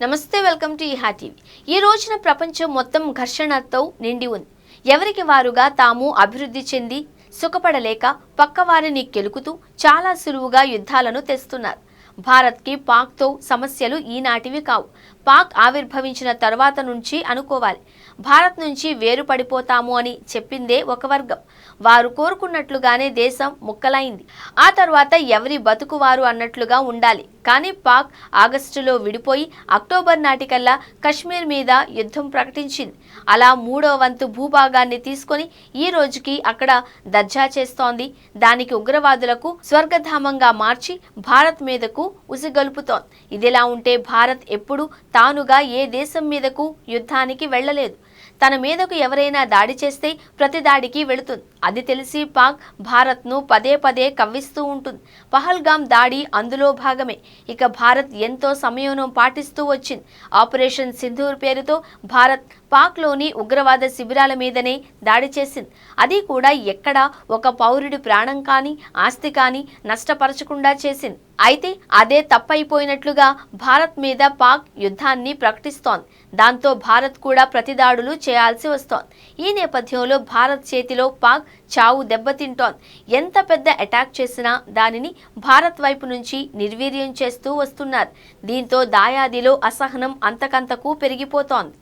నమస్తే, welcome to ఈహా TV. ఈ రోజున ప్రపంచం మొత్తం ఘర్షణతో నిండి ఉంది. ఎవరికి వారుగా తాము అభివృద్ధి చెంది సుఖపడలేక పక్కవారిని కెలుకుతూ చాలా సులువుగా యుద్ధాలను తెస్తున్నారు. భారత్కి పాక్తో సమస్యలు ఈనాటివి కావు. పాక్ ఆవిర్భవించిన తర్వాత నుంచి అనుకోవాలి. భారత్ నుంచి వేరు పడిపోతాము అని చెప్పిందే ఒక వర్గం. వారు కోరుకున్నట్లుగానే దేశం ముక్కలైంది. ఆ తర్వాత ఎవరి బతుకువారు అన్నట్లుగా ఉండాలి. కానీ పాక్ ఆగస్టులో విడిపోయి అక్టోబర్ నాటికల్లా కశ్మీర్ మీద యుద్ధం ప్రకటించింది. అలా 3వ వంతు భూభాగాన్ని తీసుకొని ఈ రోజుకి అక్కడ దర్జా చేస్తోంది. దానికి ఉగ్రవాదులకు స్వర్గధామంగా మార్చి భారత్ మీదకు ఉసిగొల్పుతోంది. ఇదిలా ఉంటే భారత్ ఎప్పుడు తానుగా ఏ దేశం మీదకు యుద్ధానికి వెళ్లలేదు. తన మీదకు ఎవరైనా దాడి చేస్తే ప్రతి దాడికి వెళుతుంది. అది తెలిసి పాక్ భారత్ను పదే పదే కవ్విస్తూ ఉంటుంది. పహల్గామ్ దాడి అందులో భాగమే. ఇక భారత్ ఎంతో సంయమనం పాటిస్తూ వచ్చింది. ఆపరేషన్ సింధూర్ పేరుతో భారత్ పాక్లోని ఉగ్రవాద శిబిరాల మీదనే దాడి చేసింది. అది కూడా ఎక్కడా ఒక పౌరుడి ప్రాణం కానీ ఆస్తి కానీ నష్టపరచకుండా చేసింది. అయితే అదే తప్పైపోయినట్లుగా భారత్ మీద పాక్ యుద్ధాన్ని ప్రకటిస్తోంది. దాంతో భారత్ కూడా ప్రతిదాడులు చేయాల్సి వస్తోంది. ఈ నేపథ్యంలో భారత్ చేతిలో పాక్ చావు దెబ్బతింటోంది. ఎంత పెద్ద అటాక్ చేసినా దానిని భారత్ వైపు నుంచి నిర్వీర్యం చేస్తూ వస్తున్నారు. దీంతో దాయాదిలో అసహనం అంతకంతకు పెరిగిపోతోంది.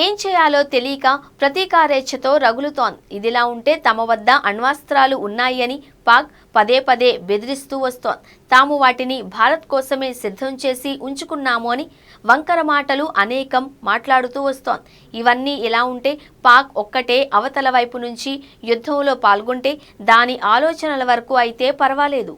ఏం చేయాలో తెలియక ప్రతీకారేచ్ఛతో రగులుతోంది. ఇదిలా ఉంటే తమ వద్ద అణ్వాస్త్రాలు ఉన్నాయి అని పాక్ పదే పదే బెదిరిస్తూ వస్తోంది. తాము వాటిని భారత్ కోసమే సిద్ధం చేసి ఉంచుకున్నాము అని వంకర మాటలు అనేకం మాట్లాడుతూ వస్తోంది. ఇవన్నీ ఇలా ఉంటే పాక్ ఒక్కటే అవతల వైపు నుంచి యుద్ధంలో పాల్గొంటే దాని ఆలోచనల వరకు అయితే పర్వాలేదు.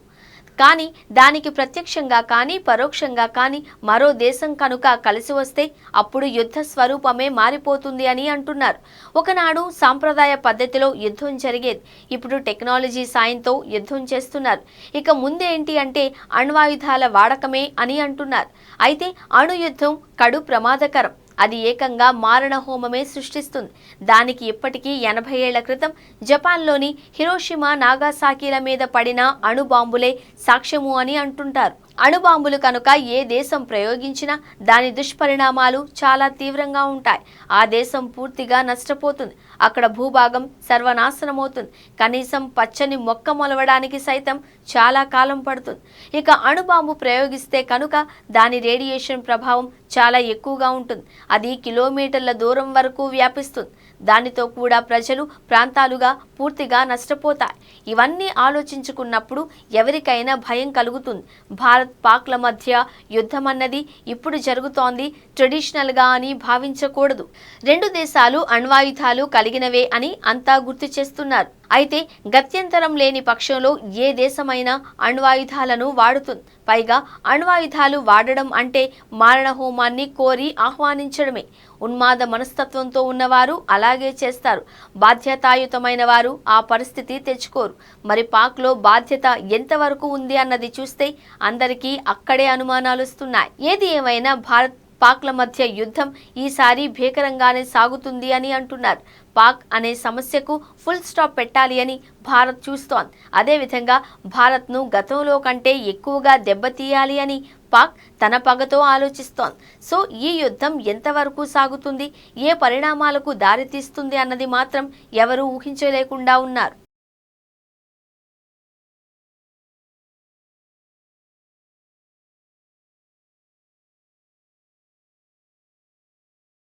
కానీ దానికి ప్రత్యక్షంగా కానీ పరోక్షంగా కానీ మరో దేశం కనుక కలిసి వస్తే అప్పుడు యుద్ధ స్వరూపమే మారిపోతుంది అని అంటున్నారు. ఒకనాడు సాంప్రదాయ పద్ధతిలో యుద్ధం జరిగేది. ఇప్పుడు టెక్నాలజీ సాయంతో యుద్ధం చేస్తున్నారు. ఇక ముందేంటి అంటే అణ్వాయుధాల వాడకమే అని అంటున్నారు. అయితే అణు యుద్ధం కడు ప్రమాదకరం. అది ఏకంగా మారణ హోమమే సృష్టిస్తుంది. దానికి ఇప్పటికీ 80 ఏళ్ల క్రితం జపాన్లోని హిరోషిమా నాగాసాకిల మీద పడిన అణుబాంబులే సాక్ష్యము అని అంటుంటారు. అణుబాంబులు కనుక ఏ దేశం ప్రయోగించినా దాని దుష్పరిణామాలు చాలా తీవ్రంగా ఉంటాయి. ఆ దేశం పూర్తిగా నష్టపోతుంది. అక్కడ భూభాగం సర్వనాశనమవుతుంది. కనీసం పచ్చని మొక్క మొలవడానికి సైతం చాలా కాలం పడుతుంది. ఇక అణుబాంబు ప్రయోగిస్తే కనుక దాని రేడియేషన్ ప్రభావం చాలా ఎక్కువగా ఉంటుంది. అది కిలోమీటర్ల దూరం వరకు వ్యాపిస్తుంది. దానితో కూడా ప్రజలు ప్రాంతాలుగా పూర్తిగా నష్టపోతాయి. ఇవన్నీ ఆలోచించుకున్నప్పుడు ఎవరికైనా భయం కలుగుతుంది. భారత్ పాక్ల మధ్య యుద్ధం అన్నది ఇప్పుడు జరుగుతోంది ట్రెడిషనల్గా అని భావించకూడదు. రెండు దేశాలు అణ్వాయుధాలు కలిగినవే అని అంతా గుర్తు చేస్తున్నారు. అయితే గత్యంతరం లేని పక్షంలో ఏ దేశమైనా అణ్వాయుధాలను వాడుతుంది. పైగా అణ్వాయుధాలు వాడడం అంటే మారణహోమాన్ని కోరి ఆహ్వానించడమే. ఉన్మాద మనస్తత్వంతో ఉన్నవారు అలాగే చేస్తారు. బాధ్యతాయుతమైన వారు ఆ పరిస్థితి తెచ్చుకోరు. మరి పాక్లో బాధ్యత ఎంతవరకు ఉంది అన్నది చూస్తే అందరికీ అక్కడే అనుమానాలు వస్తున్నాయి. ఏది ఏమైనా భారత్ పాక్ల మధ్య యుద్ధం ఈసారి భీకరంగానే సాగుతుంది అని అంటున్నారు. పాక్ అనే సమస్యకు ఫుల్ స్టాప్ పెట్టాలి అని భారత్ చూస్తోంది. అదేవిధంగా భారత్ను గతంలో కంటే ఎక్కువగా దెబ్బతీయాలి అని పాక్ తన పగతో ఆలోచిస్తోంది. సో ఈ యుద్ధం ఎంతవరకు సాగుతుంది, ఏ పరిణామాలకు దారితీస్తుంది అన్నది మాత్రం ఎవరూ ఊహించలేకుండా ఉన్నారు.